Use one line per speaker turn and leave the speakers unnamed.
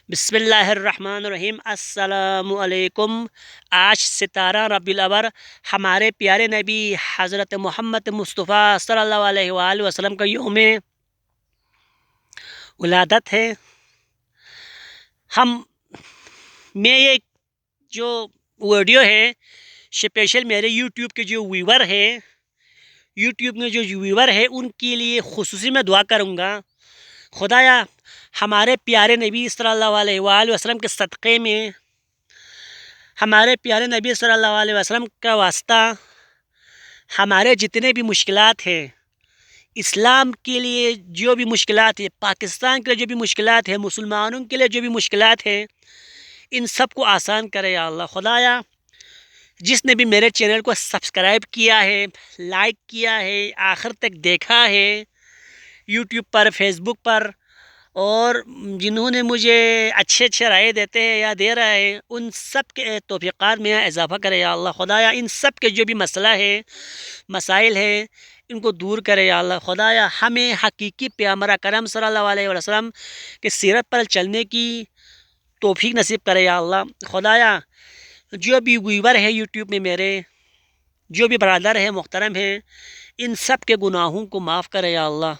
بسم اللہ الرحمن الرحیم۔ السلام علیکم۔ آج 17 ربیع الاول ہمارے پیارے نبی حضرت محمد مصطفیٰ صلی اللہ علیہ وآلہ وسلم کا یوم ولادت ہے۔ میں یہ جو ویڈیو ہے اسپیشل میرے یوٹیوب کے جو ویور ہے ان کے لیے خصوصی میں دعا کروں گا۔ خدایا ہمارے پیارے نبی صلی اللہ علیہ وآلہ وسلم کے صدقے میں، ہمارے پیارے نبی صلی اللہ علیہ وسلم کا واسطہ، ہمارے جتنے بھی مشکلات ہیں، اسلام کے لیے جو بھی مشکلات ہیں، پاکستان کے لیے جو بھی مشکلات ہیں، مسلمانوں کے لیے جو بھی مشکلات ہیں، ان سب کو آسان کرے یا اللہ۔ خدایا جس نے بھی میرے چینل کو سبسکرائب کیا ہے، لائک کیا ہے، آخر تک دیکھا ہے یوٹیوب پر، فیس بک پر، اور جنہوں نے مجھے اچھے رائے دیتے ہیں یا دے رہے ہیں، ان سب کے توفیقات میں اضافہ کرے یا اللہ۔ خدایا ان سب کے جو بھی مسئلہ ہے، مسائل ہیں، ان کو دور کرے یا اللہ۔ خدایا ہمیں حقیقی پیغمبر اکرم صلی اللہ علیہ وسلم کے سیرت پر چلنے کی توفیق نصیب کرے یا اللہ۔ خدایا جو بھی ویور ہے یوٹیوب میں میرے، جو بھی برادر ہیں، محترم ہیں، ان سب کے گناہوں کو معاف کرے یا اللہ۔